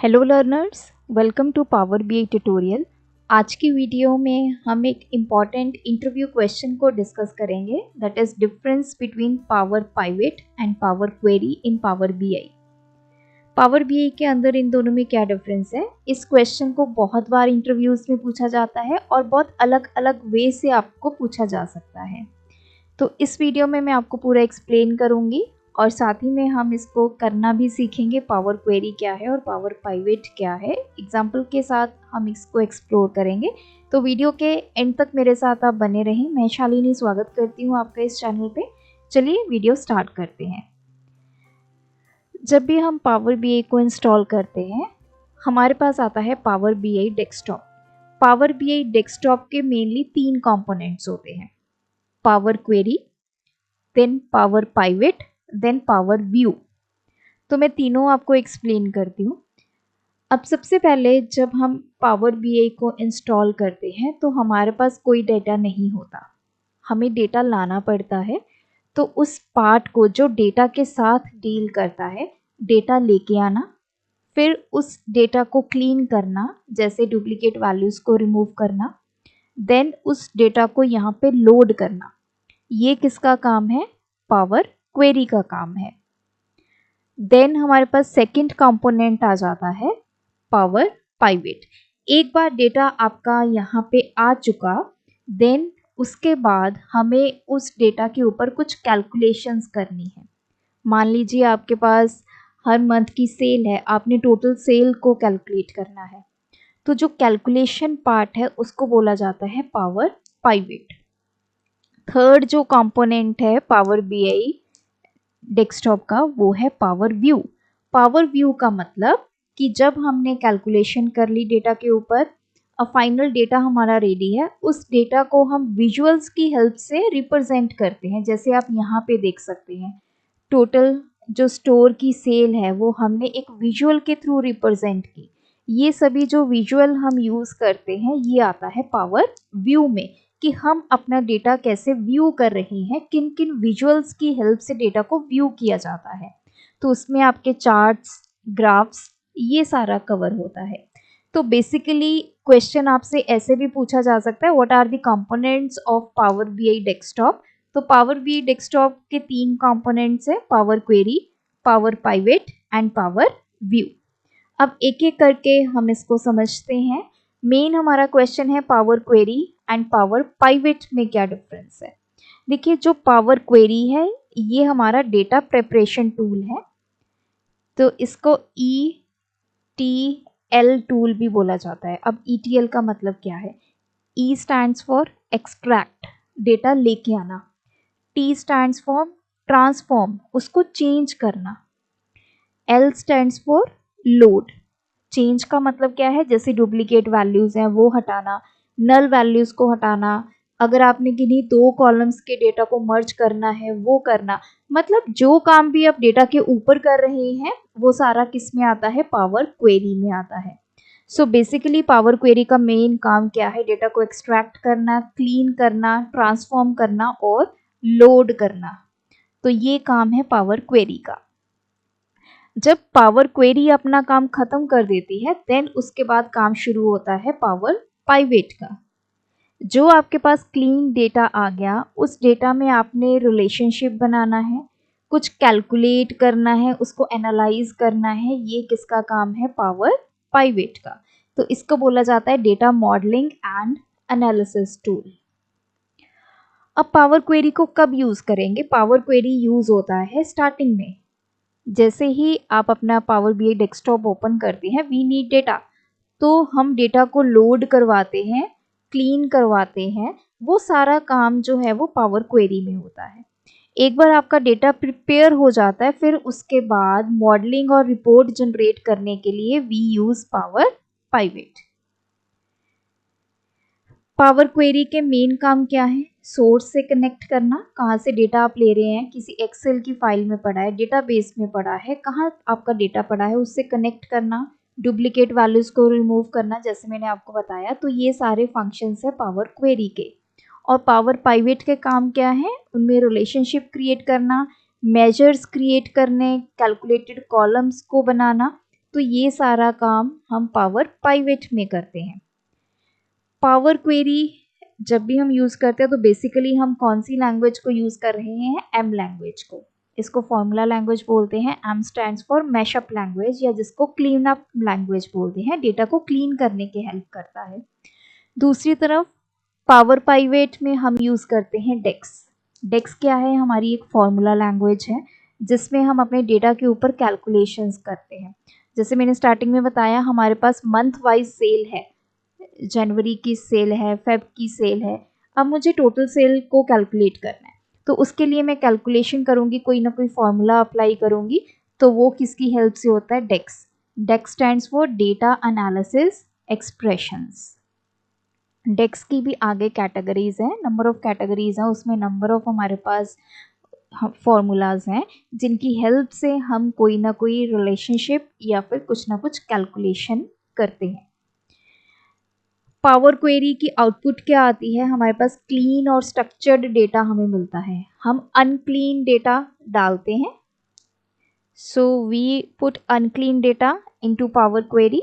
Hello learners, welcome to Power BI tutorial. आज की video में हम एक इम्पॉर्टेंट इंटरव्यू क्वेश्चन को डिस्कस करेंगे, that is difference between Power pivot and Power Query in Power BI. Power BI के अंदर इन दोनों में क्या डिफरेंस है, इस क्वेश्चन को बहुत बार इंटरव्यूज में पूछा जाता है और बहुत अलग अलग वे से आपको पूछा जा सकता है। तो इस वीडियो में मैं आपको पूरा एक्सप्लेन करूँगी और साथ ही में हम इसको करना भी सीखेंगे, पावर क्वेरी क्या है और पावर पाइवेट क्या है। एग्जाम्पल के साथ हम इसको एक्सप्लोर करेंगे, तो वीडियो के एंड तक मेरे साथ आप बने रहें। मैं शालिनी स्वागत करती हूँ आपका इस चैनल पे। चलिए वीडियो स्टार्ट करते हैं। जब भी हम पावर बीआई को इंस्टॉल करते हैं, हमारे पास आता है Power BI desktop. Power BI desktop के मेनली 3 कंपोनेंट्स होते हैं, Power Query, then Power Pivot, then Power View. तो मैं तीनों आपको एक्सप्लेन करती हूँ। अब सबसे पहले जब हम पावर बीआई को इंस्टॉल करते हैं तो हमारे पास कोई डेटा नहीं होता, हमें डेटा लाना पड़ता है। तो उस पार्ट को जो डेटा के साथ डील करता है, डेटा लेके आना, फिर उस डेटा को क्लीन करना, जैसे डुप्लीकेट वैल्यूज़ को रिमूव करना, देन उस डेटा को यहाँ पे लोड करना। ये किसका काम है? पावर क्वेरी का काम है। देन हमारे पास सेकंड कंपोनेंट आ जाता है पावर पाइवेट। एक बार डेटा आपका यहाँ पे आ चुका, देन उसके बाद हमें उस डेटा के ऊपर कुछ कैलकुलेशंस करनी है। मान लीजिए आपके पास हर मंथ की सेल है, आपने टोटल सेल को कैलकुलेट करना है, तो जो कैलकुलेशन पार्ट है उसको बोला जाता है पावर पाइवेट। थर्ड जो कंपोनेंट है पावर बीआई डेस्कटॉप का, वो है पावर व्यू। पावर व्यू का मतलब कि जब हमने कैलकुलेशन कर ली डेटा के ऊपर, अब फाइनल डेटा हमारा रेडी है, उस डेटा को हम विजुअल्स की हेल्प से रिप्रेजेंट करते हैं। जैसे आप यहाँ पे देख सकते हैं, टोटल जो स्टोर की सेल है वो हमने एक विजुअल के थ्रू रिप्रेजेंट की। ये सभी जो विजुअल हम यूज़ करते हैं, ये आता है पावर व्यू में, कि हम अपना डेटा कैसे व्यू कर रहे हैं, किन किन विजुअल्स की हेल्प से डेटा को व्यू किया जाता है। तो उसमें आपके चार्ट्स, ग्राफ्स, ये सारा कवर होता है। तो बेसिकली क्वेश्चन आपसे ऐसे भी पूछा जा सकता है, what are the components of power BI desktop. तो पावर बीआई डेस्कटॉप के 3 कंपोनेंट्स है, power query, power pivot and power view. अब एक एक करके हम इसको समझते हैं। मेन हमारा क्वेश्चन है power Query and Power Pivot में क्या डिफरेंस है। देखिए, जो पावर क्वेरी है ये हमारा डेटा प्रिपरेशन टूल है, तो इसको ETL टूल भी बोला जाता है। अब ETL का मतलब क्या है? E stands for extract, data लेके आना। T स्टैंड्स फॉर ट्रांसफॉर्म, उसको चेंज करना। L stands for load, change का मतलब क्या है? जैसे डुप्लीकेट वैल्यूज़ हैं वो हटाना, नल वैल्यूज़ को हटाना, अगर आपने किन्हीं 2 कॉलम्स के डेटा को मर्ज करना है वो करना। मतलब जो काम भी आप डेटा के ऊपर कर रहे हैं वो सारा किस में आता है? पावर क्वेरी में आता है। सो बेसिकली पावर क्वेरी का मेन काम क्या है? डेटा को एक्सट्रैक्ट करना, क्लीन करना, ट्रांसफॉर्म करना और लोड करना। तो ये काम है पावर क्वेरी का। जब पावर क्वेरी अपना काम खत्म कर देती है, देन उसके बाद काम शुरू होता है पावर पाइवेट का। जो आपके पास क्लीन डेटा आ गया, उस डेटा में आपने रिलेशनशिप बनाना है, कुछ कैलकुलेट करना है, उसको एनालाइज करना है। ये किसका काम है? पावर पाइवेट का। तो इसको बोला जाता है data modelling and analysis tool. अब पावर क्वेरी को कब यूज़ करेंगे? पावर क्वेरी यूज़ होता है स्टार्टिंग में। जैसे ही आप अपना पावर बीआई डेस्कटॉप ओपन करते हैं, वी नीड डेटा, तो हम डेटा को लोड करवाते हैं, क्लीन करवाते हैं। वो सारा काम जो है वो पावर क्वेरी में होता है। एक बार आपका डेटा प्रिपेयर हो जाता है, फिर उसके बाद मॉडलिंग और रिपोर्ट जनरेट करने के लिए we use Power Pivot. Power Query के मेन काम क्या है? सोर्स से कनेक्ट करना, कहाँ से डेटा आप ले रहे हैं, किसी एक्सेल की फाइल में पड़ा है, डेटाबेस में पड़ा है, कहाँ आपका डेटा पड़ा है, उससे कनेक्ट करना, डुप्लीकेट वैल्यूज़ को रिमूव करना, जैसे मैंने आपको बताया। तो ये सारे फंक्शंस है पावर क्वेरी के। और पावर पाइवेट के काम क्या है? उनमें रिलेशनशिप क्रिएट करना, मेजर्स क्रिएट करने, कैलकुलेटेड कॉलम्स को बनाना, तो ये सारा काम हम पावर पाइवेट में करते हैं। पावर क्वेरी जब भी हम यूज़ करते हैं तो बेसिकली हम कौन सी लैंग्वेज को यूज़ कर रहे हैं, एम लैंग्वेज को। इसको फॉर्मूला लैंग्वेज बोलते हैं। M stands for mashup language, या जिसको क्लीन अप लैंग्वेज बोलते हैं, डेटा को क्लीन करने की हेल्प करता है। दूसरी तरफ पावर पाइवेट में हम यूज़ करते हैं डेक्स। डेक्स क्या है, हमारी एक फॉर्मूला लैंग्वेज है जिसमें हम अपने डेटा के ऊपर कैलकुलेशंस करते हैं। जैसे मैंने स्टार्टिंग में बताया, हमारे पास मंथ वाइज सेल है, जनवरी की सेल है, फेब की सेल है। अब मुझे टोटल सेल को कैलकुलेट करना है, तो उसके लिए मैं कैलकुलेशन करूँगी, कोई ना कोई फॉर्मूला अप्लाई करूँगी। तो वो किसकी हेल्प से होता है, DAX. DAX stands for data analysis expressions. DAX की भी आगे कैटेगरीज हैं, नंबर ऑफ कैटेगरीज हैं, उसमें नंबर ऑफ हमारे पास फॉर्मूलाज हैं जिनकी हेल्प से हम कोई ना कोई रिलेशनशिप या फिर कुछ ना कुछ कैलकुलेशन करते हैं। पावर क्वेरी की आउटपुट क्या आती है, हमारे पास क्लीन और स्ट्रक्चर्ड डेटा हमें मिलता है। हम अनक्लीन डेटा डालते हैं, so we put unclean data into Power Query.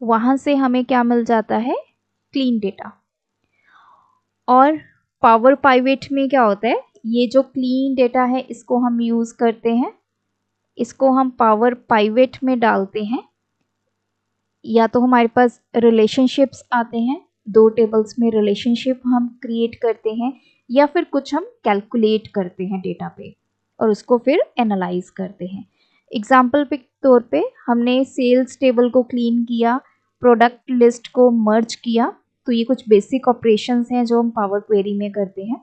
वहाँ से हमें क्या मिल जाता है, क्लीन डेटा। और पावर पाइवेट में क्या होता है, ये जो क्लीन डेटा है इसको हम यूज़ करते हैं, इसको हम पावर पाइवेट में डालते हैं। या तो हमारे पास रिलेशनशिप्स आते हैं, दो टेबल्स में रिलेशनशिप हम क्रिएट करते हैं, या फिर कुछ हम कैलकुलेट करते हैं डेटा पे और उसको फिर एनालाइज करते हैं। एग्जाम्पल के तौर पे हमने सेल्स टेबल को क्लीन किया, प्रोडक्ट लिस्ट को मर्ज किया, तो ये कुछ बेसिक ऑपरेशंस हैं जो हम पावर क्वेरी में करते हैं।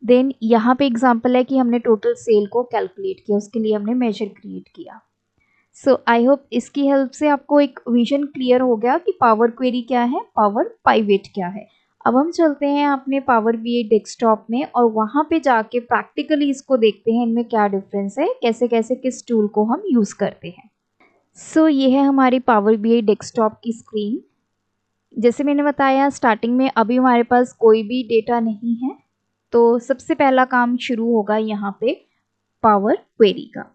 देन यहाँ पे एग्जाम्पल है कि हमने टोटल सेल को कैलकुलेट किया, उसके लिए हमने मेजर क्रिएट किया। सो आई होप इसकी हेल्प से आपको एक विजन क्लियर हो गया कि पावर क्वेरी क्या है, पावर पाइवेट क्या है। अब हम चलते हैं अपने पावर बीआई डेस्कटॉप में और वहाँ पे जाके प्रैक्टिकली इसको देखते हैं, इनमें क्या डिफरेंस है, कैसे कैसे किस टूल को हम यूज़ करते हैं। सो ये है हमारी पावर बीआई डेस्कटॉप की स्क्रीन। जैसे मैंने बताया स्टार्टिंग में, अभी हमारे पास कोई भी डेटा नहीं है, तो सबसे पहला काम शुरू होगा यहाँ पे पावर क्वेरी का।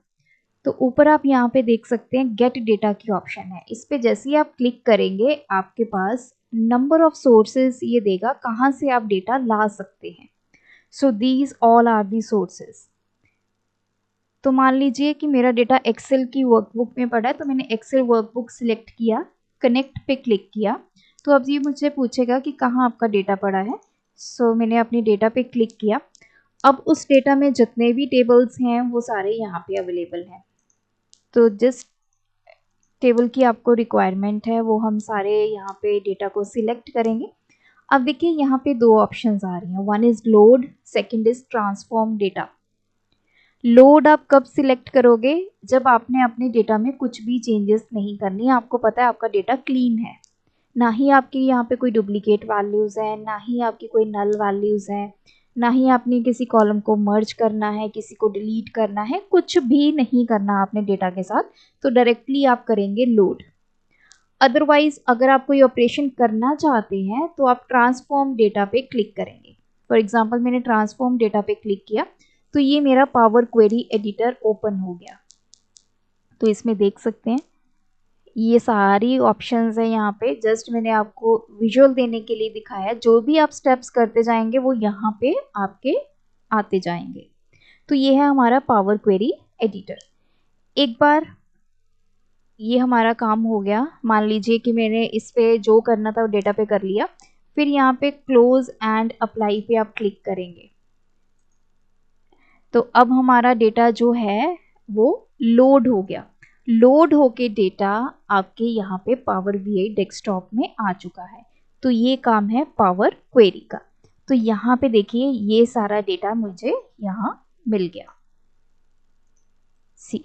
तो ऊपर आप यहाँ पे देख सकते हैं गेट डेटा की ऑप्शन है, इस पे जैसे ही आप क्लिक करेंगे आपके पास नंबर ऑफ सोर्सेज ये देगा कहाँ से आप डेटा ला सकते हैं। So these all are the sources. तो मान लीजिए कि मेरा डेटा एक्सेल की वर्कबुक में पड़ा है, तो मैंने एक्सेल वर्कबुक सिलेक्ट किया, कनेक्ट पे क्लिक किया, तो अब ये मुझे पूछेगा कि कहाँ आपका डेटा पड़ा है। सो मैंने अपने डेटा पे क्लिक किया। अब उस डेटा में जितने भी टेबल्स हैं वो सारे यहाँ पे अवेलेबल हैं। तो जिस टेबल की आपको रिक्वायरमेंट है वो हम सारे यहाँ पे डेटा को सिलेक्ट करेंगे। अब देखिए यहाँ पे दो ऑप्शंस आ रही हैं, one is load, second is transform data. Load आप कब सिलेक्ट करोगे, जब आपने अपने डेटा में कुछ भी चेंजेस नहीं करनी है, आपको पता है आपका डेटा क्लीन है, ना ही आपके यहाँ पे कोई डुप्लीकेट वैल्यूज़ है, ना ही आपकी कोई नल वैल्यूज़ हैं, ना ही आपने किसी कॉलम को मर्ज करना है, किसी को डिलीट करना है, कुछ भी नहीं करना आपने डेटा के साथ, तो डायरेक्टली आप करेंगे लोड। अदरवाइज अगर आप कोई ऑपरेशन करना चाहते हैं तो आप ट्रांसफॉर्म डेटा पे क्लिक करेंगे। फॉर एग्जांपल मैंने ट्रांसफॉर्म डेटा पे क्लिक किया तो ये मेरा पावर क्वेरी एडिटर ओपन हो गया। तो इसमें देख सकते हैं ये सारी ऑप्शंस है यहाँ पे, जस्ट मैंने आपको विजुअल देने के लिए दिखाया, जो भी आप स्टेप्स करते जाएंगे वो यहाँ पे आपके आते जाएंगे। तो ये है हमारा पावर क्वेरी एडिटर। एक बार ये हमारा काम हो गया, मान लीजिए कि मैंने इस पे जो करना था वो डेटा पे कर लिया, फिर यहाँ पे क्लोज एंड अप्लाई पे आप क्लिक करेंगे। तो अब हमारा डेटा जो है वो लोड हो गया। लोड होके डेटा आपके यहाँ पे पावर बीआई डेस्कटॉप में आ चुका है। तो ये काम है पावर क्वेरी का। तो यहाँ पे देखिए ये सारा डेटा मुझे यहाँ मिल गया। सी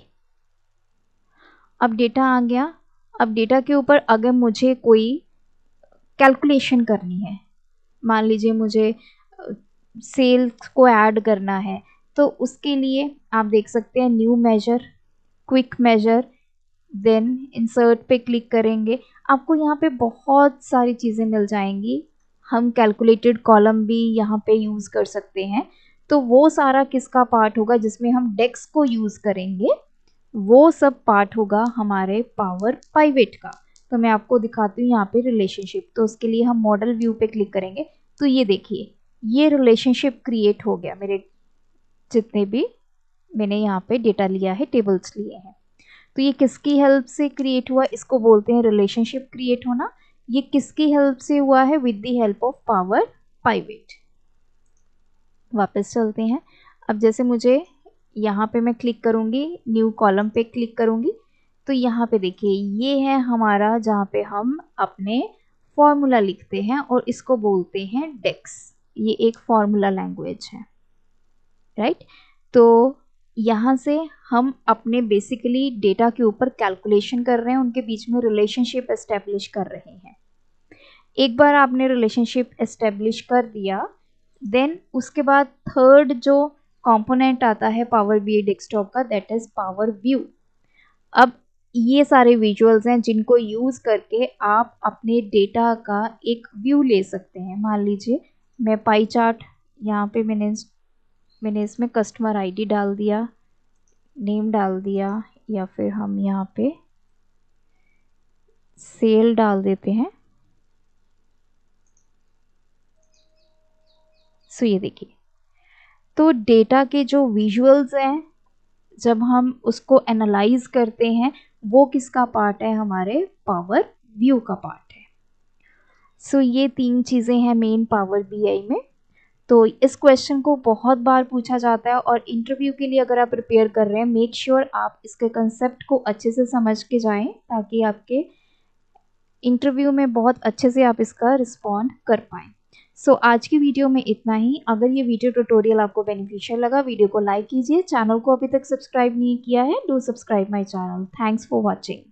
अब डेटा आ गया। अब डेटा के ऊपर अगर मुझे कोई कैलकुलेशन करनी है, मान लीजिए मुझे सेल्स को ऐड करना है, तो उसके लिए आप देख सकते हैं new measure, quick measure, then insert पे क्लिक करेंगे, आपको यहाँ पे बहुत सारी चीज़ें मिल जाएंगी। हम कैलकुलेटेड कॉलम भी यहाँ पे यूज़ कर सकते हैं। तो वो सारा किसका पार्ट होगा, जिसमें हम डेक्स को यूज़ करेंगे, वो सब पार्ट होगा हमारे पावर पाइवेट का। तो मैं आपको दिखाती हूँ यहाँ पे रिलेशनशिप। तो उसके लिए हम मॉडल व्यू पे क्लिक करेंगे। तो ये देखिए, ये रिलेशनशिप क्रिएट हो गया मेरे जितने भी मैंने यहाँ पे डेटा लिया है, टेबल्स लिए हैं। तो ये किसकी हेल्प से क्रिएट हुआ, इसको बोलते हैं रिलेशनशिप क्रिएट होना। ये किसकी हेल्प से हुआ है, with the help of Power Pivot. वापस चलते हैं। अब जैसे मुझे यहाँ पे मैं क्लिक करूँगी, न्यू कॉलम पे क्लिक करूँगी, तो यहाँ पे देखिए ये है हमारा जहाँ पे हम अपने फॉर्मूला लिखते हैं और इसको बोलते हैं डेक्स। ये एक फॉर्मूला लैंग्वेज है, राइट। तो यहाँ से हम अपने बेसिकली डेटा के ऊपर कैलकुलेशन कर रहे हैं, उनके बीच में रिलेशनशिप एस्टेब्लिश कर रहे हैं। एक बार आपने रिलेशनशिप एस्टेब्लिश कर दिया, देन उसके बाद थर्ड जो कंपोनेंट आता है पावर बीआई डेस्कटॉप का, दैट इज पावर व्यू। अब ये सारे विजुअल्स हैं जिनको यूज़ करके आप अपने डेटा का एक व्यू ले सकते हैं। मान लीजिए मैं पाई चार्ट, यहाँ पे मैंने इसमें कस्टमर आईडी डाल दिया, नेम डाल दिया, या फिर हम यहाँ पे सेल डाल देते हैं। सो ये देखिए, तो डेटा के जो विजुअल्स हैं जब हम उसको एनालाइज करते हैं, वो किसका पार्ट है, हमारे पावर व्यू का पार्ट है। सो ये तीन चीज़ें हैं मेन पावर बीआई में। तो इस क्वेश्चन को बहुत बार पूछा जाता है और इंटरव्यू के लिए अगर आप प्रिपेयर कर रहे हैं, मेक श्योर आप इसके कंसेप्ट को अच्छे से समझ के जाएं, ताकि आपके इंटरव्यू में बहुत अच्छे से आप इसका रिस्पॉन्ड कर पाएँ। सो आज की वीडियो में इतना ही। अगर ये वीडियो ट्यूटोरियल आपको बेनिफिशियल लगा, वीडियो को लाइक कीजिए। चैनल को अभी तक सब्सक्राइब नहीं किया है, do subscribe my channel. Thanks for watching.